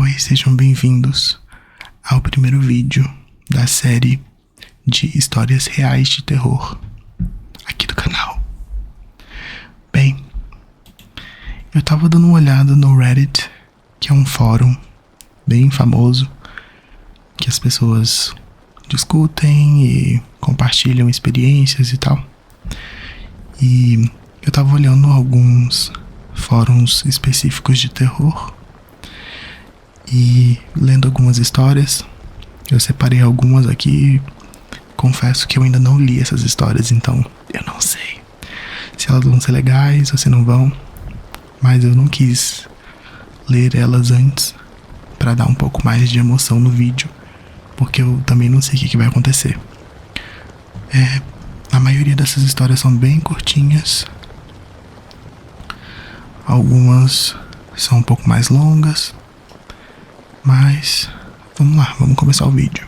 Oi, sejam bem-vindos ao primeiro vídeo da série de histórias reais de terror aqui do canal. Bem, eu tava dando uma olhada no Reddit, que é um fórum bem famoso, que as pessoas discutem e compartilham experiências e tal. E eu tava olhando alguns fóruns específicos de terror e lendo algumas histórias. Eu separei algumas aqui. Confesso que eu ainda não li essas histórias, então eu não sei se elas vão ser legais ou se não vão, mas eu não quis ler elas antes para dar um pouco mais de emoção no vídeo, porque eu também não sei o que vai acontecer. A maioria dessas histórias são bem curtinhas, algumas são um pouco mais longas, mas vamos lá, vamos começar o vídeo.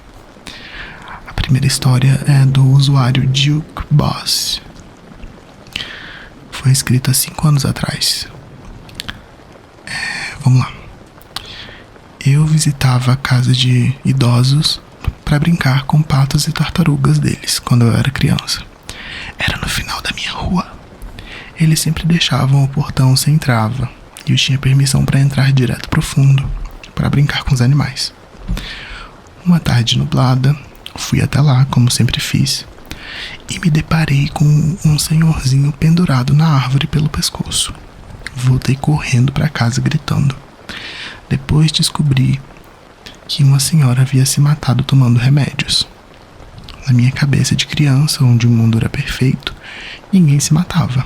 A primeira história é do usuário Duke Boss. Foi escrita há 5 anos atrás. Vamos lá. Eu visitava a casa de idosos para brincar com patos e tartarugas deles quando eu era criança. Era no final da minha rua. Eles sempre deixavam o portão sem trava e eu tinha permissão para entrar direto pro fundo para brincar com os animais. Uma tarde nublada, fui até lá, como sempre fiz, e me deparei com um senhorzinho pendurado na árvore pelo pescoço. Voltei correndo para casa gritando. Depois descobri que uma senhora havia se matado tomando remédios. Na minha cabeça de criança, onde o mundo era perfeito, ninguém se matava.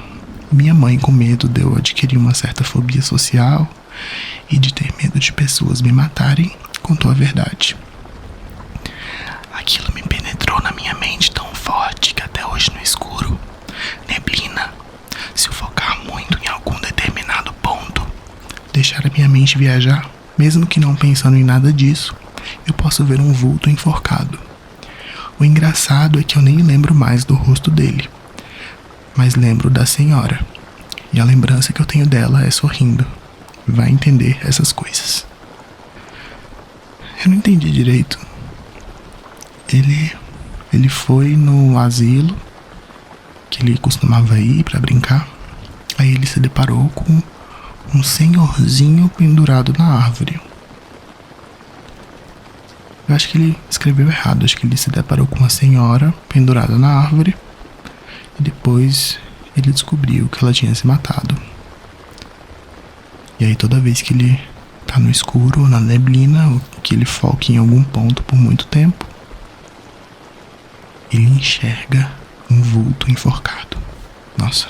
Minha mãe, com medo de eu adquirir uma certa fobia social e de ter medo de pessoas me matarem, contou a verdade. Aquilo me penetrou na minha mente tão forte que até hoje no escuro, neblina, se eu focar muito em algum determinado ponto, deixar a minha mente viajar, mesmo que não pensando em nada disso, eu posso ver um vulto enforcado. O engraçado é que eu nem lembro mais do rosto dele, mas lembro da senhora, e a lembrança que eu tenho dela é sorrindo. Vai entender essas coisas. Eu não entendi direito. Ele foi no asilo que ele costumava ir pra brincar. Aí ele se deparou com um senhorzinho pendurado na árvore. Eu acho que ele escreveu errado. Acho que ele se deparou com uma senhora pendurada na árvore e depois ele descobriu que ela tinha se matado. E aí toda vez que ele tá no escuro ou na neblina, ou que ele foca em algum ponto por muito tempo, ele enxerga um vulto enforcado. Nossa,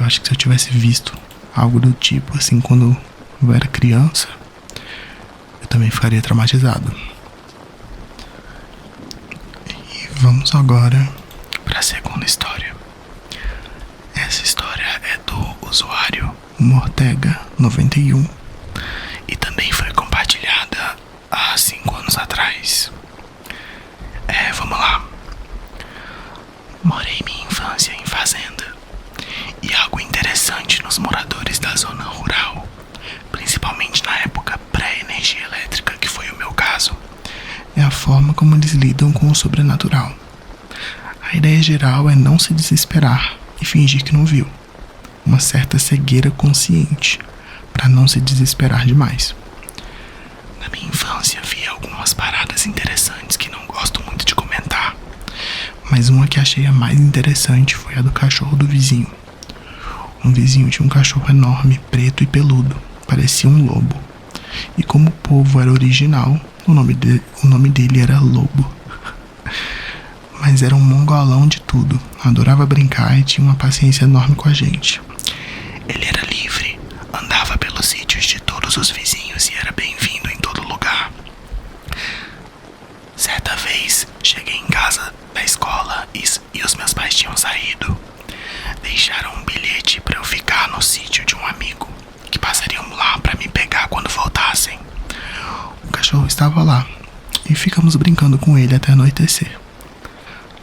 eu acho que se eu tivesse visto algo do tipo assim quando eu era criança, eu também ficaria traumatizado. E vamos agora para a segunda história. Essa história é do usuário Mortega91 e também foi compartilhada há 5 anos atrás. Vamos lá. Morei minha infância em fazenda, e algo interessante nos moradores da zona rural, principalmente na época pré-energia elétrica, que foi o meu caso, é a forma como eles lidam com o sobrenatural. A ideia geral é não se desesperar e fingir que não viu. Uma certa cegueira consciente, para não se desesperar demais. Na minha infância vi algumas paradas interessantes que não gosto muito de comentar, mas uma que achei a mais interessante foi a do cachorro do vizinho. Um vizinho tinha um cachorro enorme, preto e peludo, parecia um lobo. E como o povo era original, o nome dele era Lobo. Mas era um mongolão de tudo, adorava brincar e tinha uma paciência enorme com a gente. Ele era livre, andava pelos sítios de todos os vizinhos e era bem-vindo em todo lugar. Certa vez, cheguei em casa da escola e os meus pais tinham saído. Deixaram um bilhete para eu ficar no sítio de um amigo, que passariam lá para me pegar quando voltassem. O cachorro estava lá e ficamos brincando com ele até anoitecer.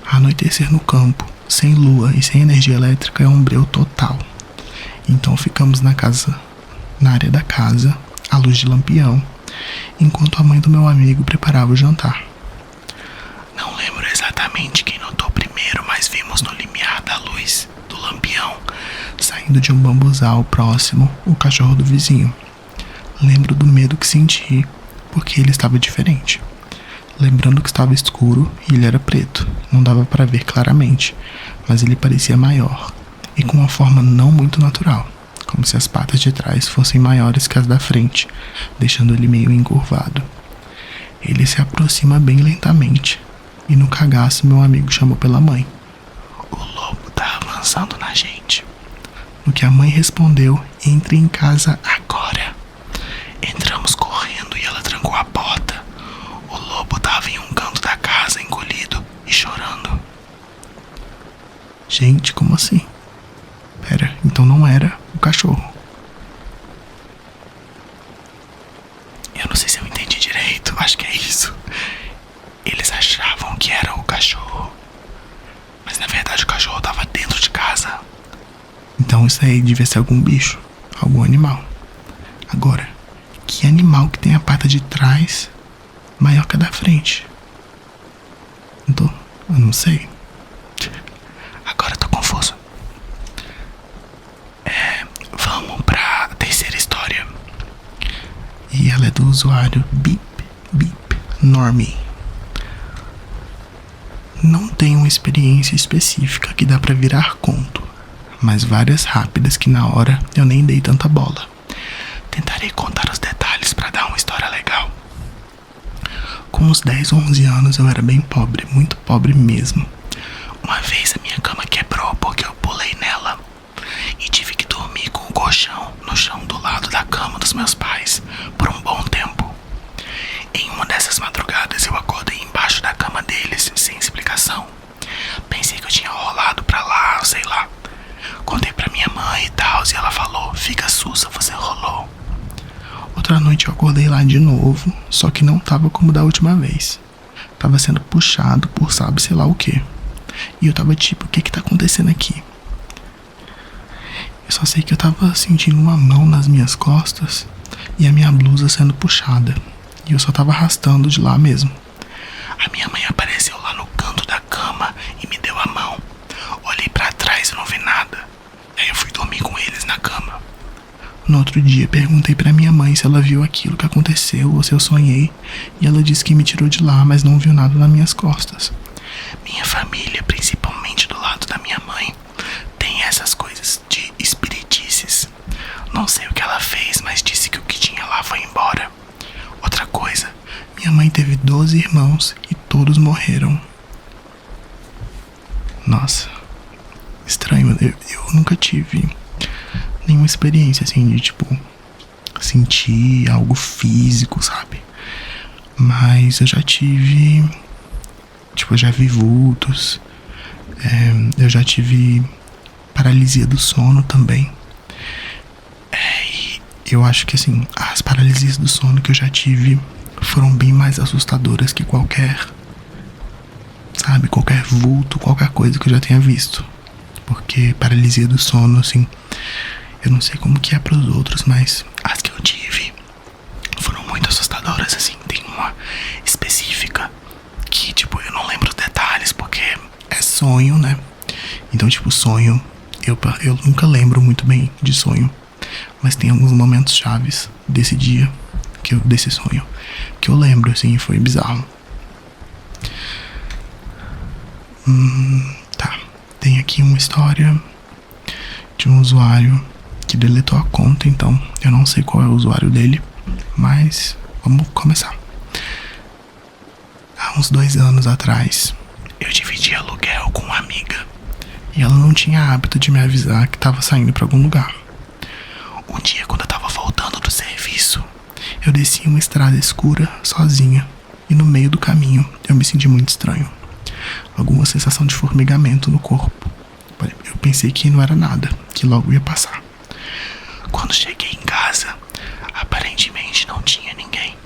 Anoitecer no campo, sem lua e sem energia elétrica, é um breu total. Então ficamos na área da casa, à luz de lampião, enquanto a mãe do meu amigo preparava o jantar. Não lembro exatamente quem notou primeiro, mas vimos no limiar da luz do lampião, saindo de um bambuzal próximo, o cachorro do vizinho. Lembro do medo que senti, porque ele estava diferente. Lembrando que estava escuro e ele era preto, não dava para ver claramente, mas ele parecia maior, e com uma forma não muito natural, como se as patas de trás fossem maiores que as da frente, deixando ele meio encurvado. Ele se aproxima bem lentamente, e no cagaço meu amigo chamou pela mãe. O lobo tá avançando na gente. No que a mãe respondeu, entre em casa agora. Entramos correndo e ela trancou a porta. O lobo tava em um canto da casa, encolhido e chorando. Gente, como assim? Pera, então não era o cachorro. Eu não sei se eu entendi direito, acho que é isso. Eles achavam que era o cachorro, mas na verdade o cachorro tava dentro de casa. Então isso aí devia ser algum bicho, algum animal. Agora, que animal que tem a pata de trás maior que a da frente? Eu não sei. Agora eu tô confuso. Vamos pra terceira história. E ela é do usuário Beep Beep Normie. Não tenho uma experiência específica que dá pra virar conto, mas várias rápidas que na hora eu nem dei tanta bola. Tentarei contar os detalhes pra dar uma história legal. Com uns 10 ou 11 anos eu era bem pobre, muito pobre mesmo. Uma vez a minha cama quebrou porque eu pulei nela e tive que dormir com o colchão no chão do lado da cama dos meus pais por um bom tempo. Em uma dessas madrugadas eu acordei embaixo da cama deles sem explicação. Pensei que eu tinha rolado pra lá, sei lá. Contei pra minha mãe e tal, e ela falou: fica sussa, você rolou. Outra noite eu acordei lá de novo, só que não tava como da última vez. Tava sendo puxado por sabe sei lá o que. E eu tava tipo, o que tá acontecendo aqui? Eu só sei que eu tava sentindo uma mão nas minhas costas e a minha blusa sendo puxada. E eu só tava arrastando de lá mesmo. A minha mãe apareceu lá no canto da cama e me deu a mão. Olhei pra trás e não vi nada. Aí eu fui dormir com eles na cama. No outro dia perguntei pra minha mãe se ela viu aquilo que aconteceu ou se eu sonhei. E ela disse que me tirou de lá, mas não viu nada nas minhas costas. Minha família, principalmente do lado da minha mãe, tem essas coisas de espiritices. Não sei o que ela fez, mas disse que o que tinha lá foi embora. Outra coisa, minha mãe teve 12 irmãos e todos morreram. Nossa, estranho, eu nunca tive nenhuma experiência assim de tipo sentir algo físico, sabe? Mas eu já tive, tipo, eu já vi vultos, eu já tive paralisia do sono também. E eu acho que assim, as paralisias do sono que eu já tive foram bem mais assustadoras que qualquer vulto, qualquer coisa que eu já tenha visto. Porque paralisia do sono, assim, eu não sei como que é pros outros, mas as que eu tive foram muito assustadoras, assim. Tem uma específica que, tipo, eu não lembro os detalhes porque é sonho, né? Então, tipo, sonho, eu nunca lembro muito bem de sonho. Mas tem alguns momentos chaves desse dia, desse sonho, que eu lembro, assim, foi bizarro. Tá, tem aqui uma história de um usuário que deletou a conta, então eu não sei qual é o usuário dele, mas vamos começar. Há uns 2 anos atrás, eu dividi aluguel com uma amiga e ela não tinha hábito de me avisar que estava saindo para algum lugar. Um dia, quando eu tava voltando do serviço, eu desci uma estrada escura, sozinha, e no meio do caminho eu me senti muito estranho. Alguma sensação de formigamento no corpo. Eu pensei que não era nada, que logo ia passar. Quando cheguei em casa, aparentemente não tinha ninguém.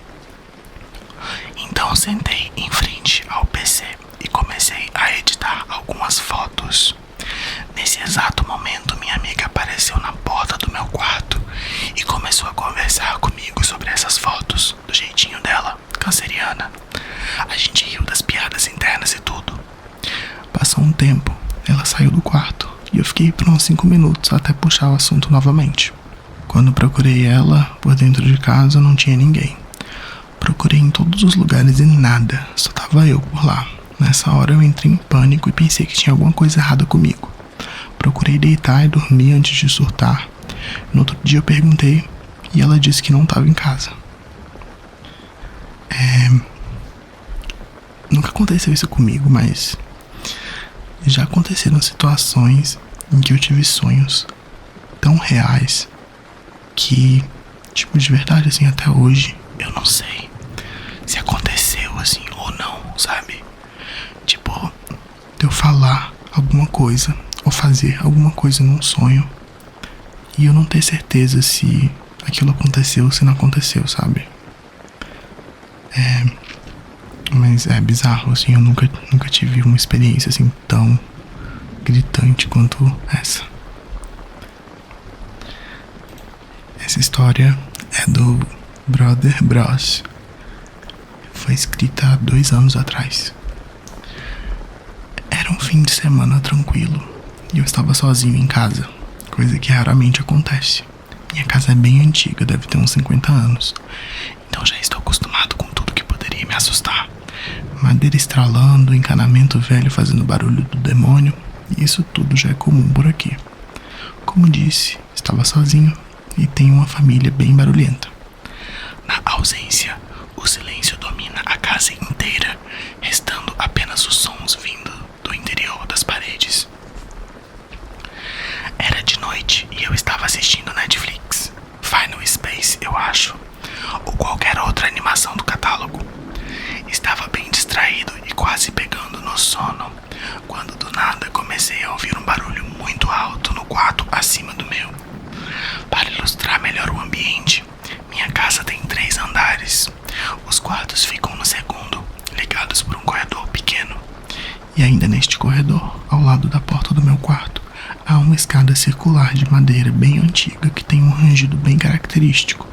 Então sentei em frente ao PC e comecei a editar algumas fotos. Nesse exato momento, minha amiga apareceu na porta do meu quarto e começou a conversar comigo sobre fiquei por uns 5 minutos até puxar o assunto novamente. Quando procurei ela por dentro de casa, não tinha ninguém. Procurei em todos os lugares e nada, só tava eu por lá. Nessa hora eu entrei em pânico e pensei que tinha alguma coisa errada comigo. Procurei deitar e dormir antes de surtar. No outro dia eu perguntei e ela disse que não estava em casa. Nunca aconteceu isso comigo, mas já aconteceram situações em que eu tive sonhos tão reais que, tipo, de verdade, assim, até hoje eu não sei se aconteceu assim ou não, sabe? Tipo, de eu falar alguma coisa ou fazer alguma coisa num sonho e eu não ter certeza se aquilo aconteceu ou se não aconteceu, sabe? Mas é bizarro, assim, eu nunca tive uma experiência assim tão gritante quanto essa. Essa história é do Brother Bros. Foi escrita há 2 anos atrás. Era um fim de semana tranquilo e eu estava sozinho em casa, coisa que raramente acontece. Minha casa é bem antiga, deve ter uns 50 anos, então já estou acostumado com tudo que poderia me assustar. Madeira estralando, encanamento velho fazendo barulho do demônio, e isso tudo já é comum por aqui. Como disse, estava sozinho e tenho uma família bem barulhenta. Na ausência, o silêncio domina a casa inteira, restando apenas os sons vindo do interior das paredes. Era de noite e eu estava assistindo Netflix, Final Space, eu acho, ou qualquer outra animação do catálogo. Estava bem distraído e quase pegando no sono, quando do nada comecei a ouvir um barulho muito alto no quarto acima do meu. Para ilustrar melhor o ambiente, minha casa tem 3 andares. Os quartos ficam no segundo, ligados por um corredor pequeno. E ainda neste corredor, ao lado da porta do meu quarto, há uma escada circular de madeira bem antiga que tem um rangido bem característico.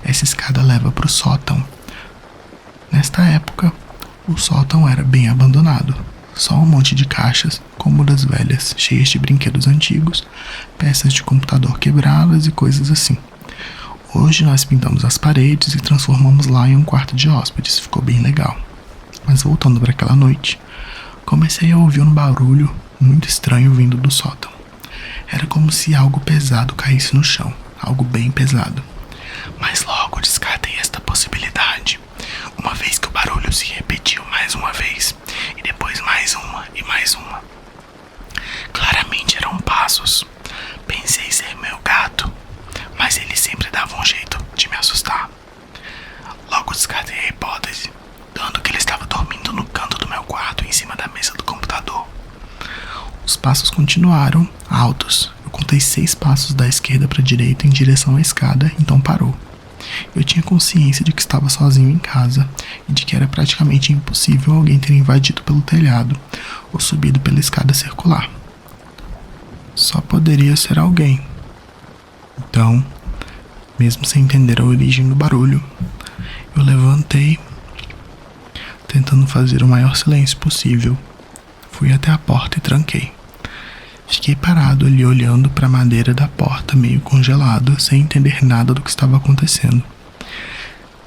Essa escada leva para o sótão. Nesta época, o sótão era bem abandonado. Só um monte de caixas, cômodas velhas, cheias de brinquedos antigos, peças de computador quebradas e coisas assim. Hoje nós pintamos as paredes e transformamos lá em um quarto de hóspedes, ficou bem legal. Mas voltando para aquela noite, comecei a ouvir um barulho muito estranho vindo do sótão. Era como se algo pesado caísse no chão, algo bem pesado. Mas logo descartei esta possibilidade, uma vez que o barulho se repetiu mais uma vez, e depois mais uma e mais uma. Claramente eram passos. Pensei ser meu gato, mas ele sempre dava um jeito de me assustar. Logo descartei a hipótese, dando que ele estava dormindo no canto do meu quarto, em cima da mesa do computador. Os passos continuaram, altos. Eu contei 6 passos da esquerda para a direita em direção à escada, então parou. Eu tinha consciência de que estava sozinho em casa e de que era praticamente impossível alguém ter invadido pelo telhado ou subido pela escada circular. Só poderia ser alguém. Então, mesmo sem entender a origem do barulho, eu levantei, tentando fazer o maior silêncio possível. Fui até a porta e tranquei. Fiquei parado ali olhando para a madeira da porta meio congelado, sem entender nada do que estava acontecendo.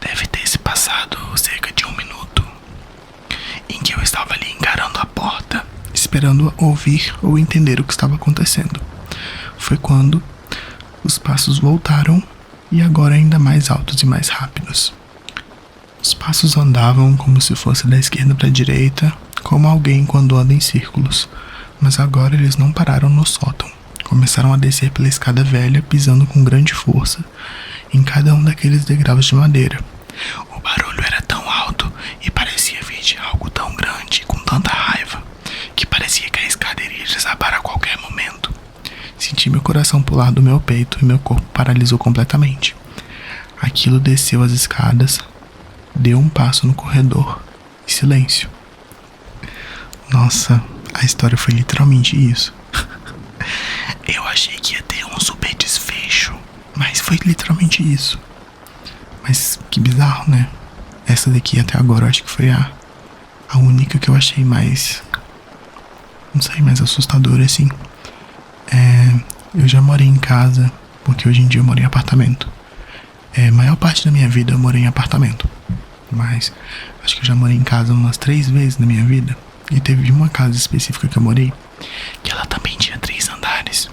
Deve ter se passado cerca de 1 minuto, em que eu estava ali encarando a porta, esperando ouvir ou entender o que estava acontecendo. Foi quando os passos voltaram e agora ainda mais altos e mais rápidos. Os passos andavam como se fosse da esquerda para a direita, como alguém quando anda em círculos. Mas agora eles não pararam no sótão. Começaram a descer pela escada velha, pisando com grande força em cada um daqueles degraus de madeira. O barulho era tão alto e parecia vir de algo tão grande, com tanta raiva, que parecia que a escada iria desabar a qualquer momento. Senti meu coração pular do meu peito e meu corpo paralisou completamente. Aquilo desceu as escadas, deu um passo no corredor e silêncio. Nossa, a história foi literalmente isso. Eu achei que ia ter um super desfecho, mas foi literalmente isso. Mas que bizarro, né? Essa daqui até agora eu acho que foi a única que eu achei mais, não sei, mais assustadora assim. Eu já morei em casa, porque hoje em dia eu moro em apartamento. A maior parte da minha vida eu morei em apartamento. Mas acho que eu já morei em casa umas 3 vezes na minha vida. E teve uma casa específica que eu morei, que ela também tinha 3 andares.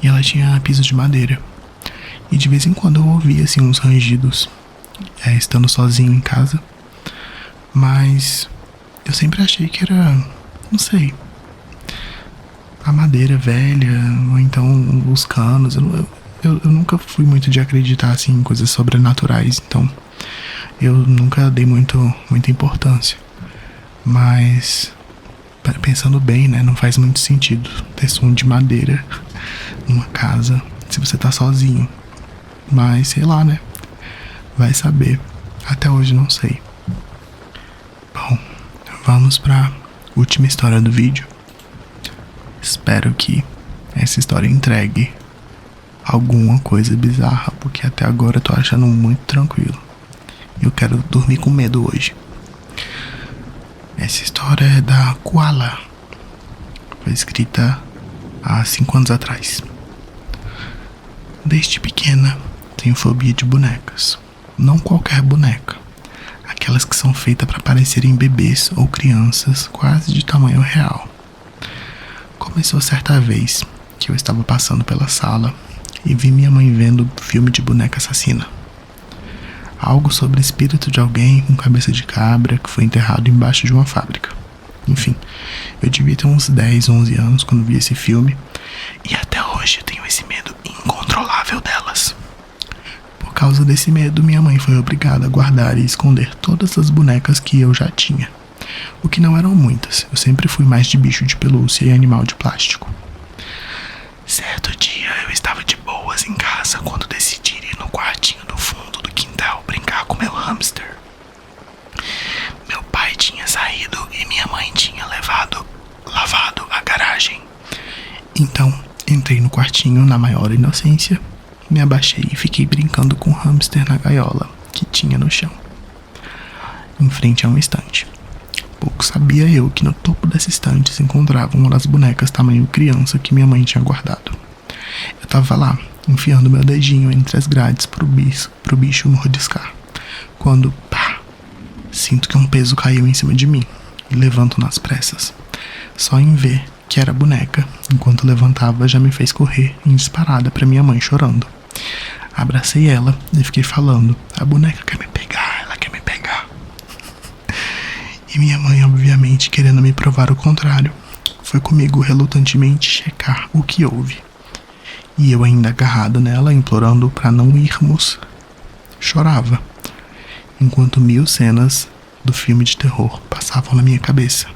E ela tinha piso de madeira. E de vez em quando eu ouvia assim uns rangidos, estando sozinho em casa. Mas eu sempre achei que era, não sei, a madeira velha, ou então os canos. Eu nunca fui muito de acreditar assim em coisas sobrenaturais, então eu nunca dei muita importância. Mas pensando bem, né, não faz muito sentido ter som de madeira numa casa se você tá sozinho. Mas sei lá, né? Vai saber. Até hoje não sei. Bom, vamos pra última história do vídeo. Espero que essa história entregue alguma coisa bizarra, porque até agora eu tô achando muito tranquilo. Eu quero dormir com medo hoje. Essa história é da Koala. Foi escrita há 5 anos atrás. Desde pequena, tenho fobia de bonecas. Não qualquer boneca. Aquelas que são feitas para parecerem bebês ou crianças quase de tamanho real. Começou certa vez que eu estava passando pela sala e vi minha mãe vendo filme de boneca assassina. Algo sobre o espírito de alguém com cabeça de cabra que foi enterrado embaixo de uma fábrica. Enfim, eu devia ter uns 10, 11 anos quando vi esse filme, e até hoje eu tenho esse medo incontrolável delas. Por causa desse medo, minha mãe foi obrigada a guardar e esconder todas as bonecas que eu já tinha. O que não eram muitas, eu sempre fui mais de bicho de pelúcia e animal de plástico. Certo dia eu estava de boas em casa quando decidi ir no quartinho no fundo do quintal brincar com meu hamster. Meu pai tinha saído e minha mãe tinha lavado a garagem. Então entrei no quartinho na maior inocência, me abaixei e fiquei brincando com o hamster na gaiola que tinha no chão, em frente a um estante. Pouco sabia eu que no topo dessa estante se encontrava uma das bonecas tamanho criança que minha mãe tinha guardado. Eu tava lá, enfiando meu dedinho entre as grades pro bicho mordiscar, quando, pá, sinto que um peso caiu em cima de mim e levanto nas pressas. Só em ver que era a boneca, enquanto levantava, já me fez correr em disparada pra minha mãe chorando. Abracei ela e fiquei falando: a boneca quer me pegar, ela quer me pegar. E minha mãe, obviamente, querendo me provar o contrário, foi comigo relutantemente checar o que houve. E eu ainda agarrado nela, implorando pra não irmos, chorava, enquanto 1000 cenas do filme de terror passavam na minha cabeça.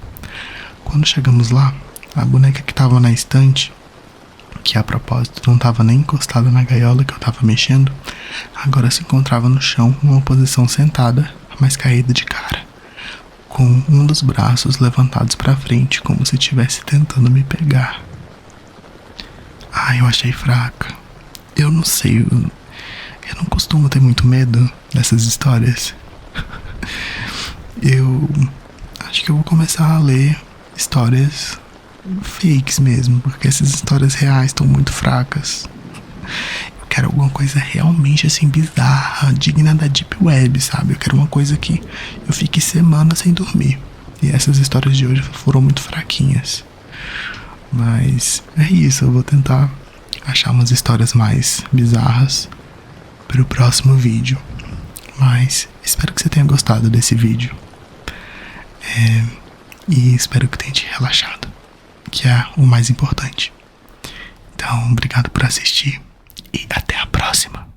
Quando chegamos lá, a boneca que estava na estante, que a propósito não estava nem encostada na gaiola que eu estava mexendo, agora se encontrava no chão numa posição sentada, mas caída de cara, com um dos braços levantados para frente, como se estivesse tentando me pegar. Eu achei fraca. Eu não sei, eu não costumo ter muito medo dessas histórias. Eu acho que eu vou começar a ler histórias fakes mesmo, porque essas histórias reais estão muito fracas. Eu quero alguma coisa realmente assim bizarra, digna da Deep Web, sabe? Eu quero uma coisa que eu fique semanas sem dormir. E essas histórias de hoje foram muito fraquinhas. Mas é isso, eu vou tentar achar umas histórias mais bizarras para o próximo vídeo. Mas espero que você tenha gostado desse vídeo. E espero que tenha te relaxado, que é o mais importante. Então, obrigado por assistir e até a próxima.